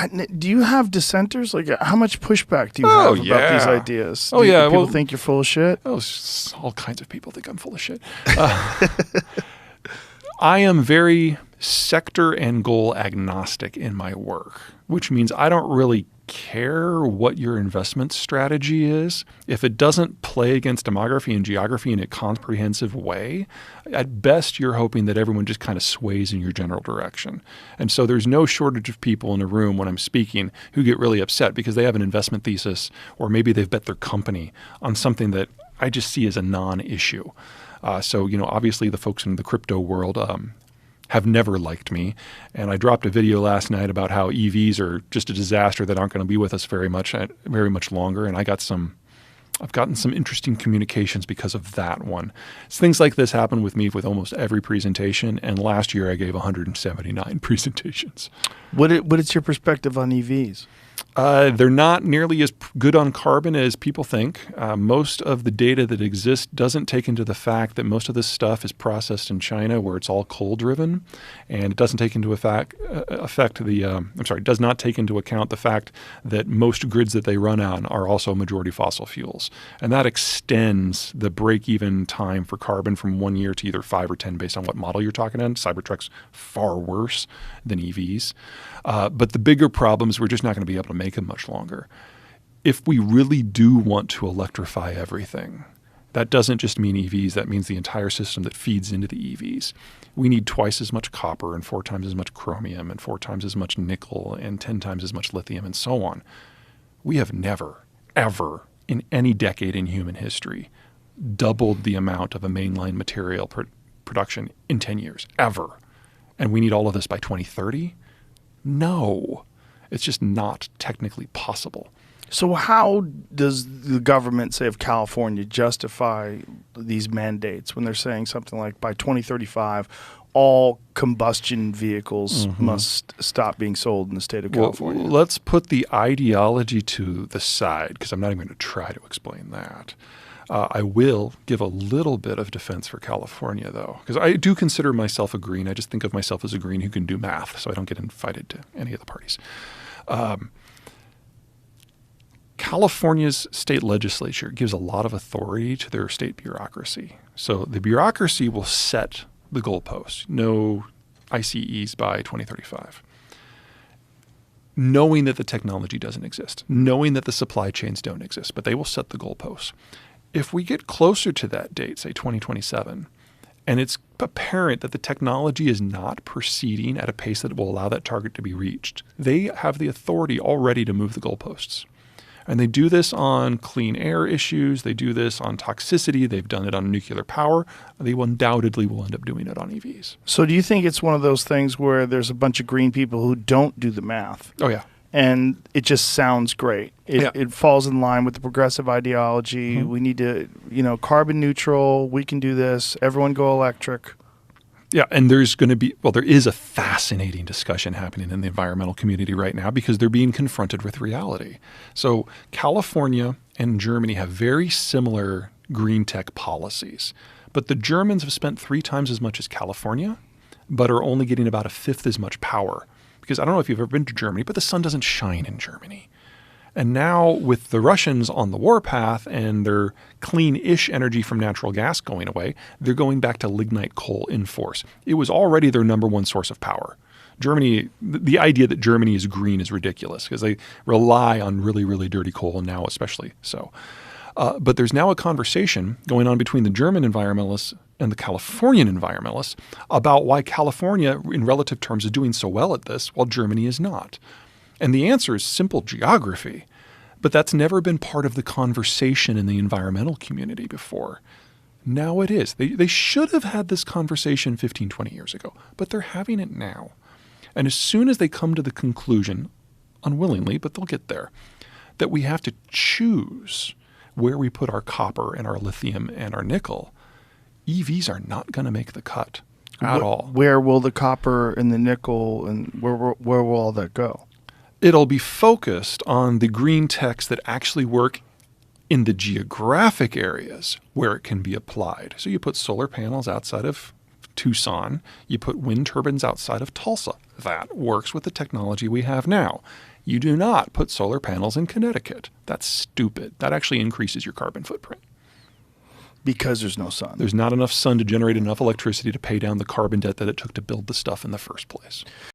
Do you have dissenters? Like, how much pushback do you Oh, have about these yeah. ideas? Oh, yeah, Do people well- think you're full of shit? Oh, all kinds of people think I'm full of shit. I am very sector and goal agnostic in my work, which means I don't really care what your investment strategy is. If it doesn't play against demography and geography in a comprehensive way, at best you're hoping that everyone just kind of sways in your general direction. And so there's no shortage of people in a room when I'm speaking who get really upset because they have an investment thesis, or maybe they've bet their company on something that I just see as a non-issue. So, obviously the folks in the crypto world have never liked me. And I dropped a video last night about how EVs are just a disaster that aren't going to be with us very much longer. And I've gotten some interesting communications because of that one. So things like this happen with me with almost every presentation. And last year I gave 179 presentations. What is your perspective on EVs? They're not nearly as good on carbon as people think. Most of the data that exists doesn't take into the fact that most of this stuff is processed in China, where it's all coal-driven, and it doesn't take into does not take into account the fact that most grids that they run on are also majority fossil fuels, and that extends the break-even time for carbon from 1 year to either 5 or 10, based on what model you're talking on. Cybertruck's far worse than EVs, but the bigger problem is we're just not going to be able to make them much longer. If we really do want to electrify everything, that doesn't just mean EVs, that means the entire system that feeds into the EVs. We need twice as much copper and 4 times as much chromium and 4 times as much nickel and 10 times as much lithium and so on. We have never, ever in any decade in human history doubled the amount of a mainline material production in 10 years, ever. And we need all of this by 2030? No. It's just not technically possible. So how does the government, say, of California justify these mandates when they're saying something like by 2035, all combustion vehicles must stop being sold in the state of California? Well, let's put the ideology to the side, because I'm not even going to try to explain that. I will give a little bit of defense for California, though, because I do consider myself a green. I just think of myself as a green who can do math, so I don't get invited to any of the parties. California's state legislature gives a lot of authority to their state bureaucracy. So the bureaucracy will set the goalposts. No ICEs by 2035. Knowing that the technology doesn't exist, knowing that the supply chains don't exist, but they will set the goalposts. If we get closer to that date, say 2027, and it's apparent that the technology is not proceeding at a pace that will allow that target to be reached, they have the authority already to move the goalposts. And they do this on clean air issues. They do this on toxicity. They've done it on nuclear power. They undoubtedly will end up doing it on EVs. So do you think it's one of those things where there's a bunch of green people who don't do the math? Oh, yeah. And it just sounds great. It falls in line with the progressive ideology. We need to, carbon neutral. We can do this. Everyone go electric. Yeah, and there is a fascinating discussion happening in the environmental community right now because they're being confronted with reality. So California and Germany have very similar green tech policies, but the Germans have spent 3 times as much as California, but are only getting about 1/5 as much power. Because I don't know if you've ever been to Germany, but the sun doesn't shine in Germany. And now with the Russians on the warpath and their clean-ish energy from natural gas going away, they're going back to lignite coal in force. It was already their number one source of power. Germany, the idea that Germany is green is ridiculous because they rely on really, really dirty coal, and now especially so. But there's now a conversation going on between the German environmentalists and the Californian environmentalists about why California, in relative terms, is doing so well at this while Germany is not. And the answer is simple geography. But that's never been part of the conversation in the environmental community before. Now it is. They should have had this conversation 15, 20 years ago, but they're having it now. And as soon as they come to the conclusion, unwillingly, but they'll get there, that we have to choose where we put our copper and our lithium and our nickel, EVs are not going to make the cut at all. Where will the copper and the nickel and where will all that go? It'll be focused on the green techs that actually work in the geographic areas where it can be applied. So you put solar panels outside of Tucson, you put wind turbines outside of Tulsa. That works with the technology we have now. You do not put solar panels in Connecticut. That's stupid. That actually increases your carbon footprint. Because there's no sun. There's not enough sun to generate enough electricity to pay down the carbon debt that it took to build the stuff in the first place.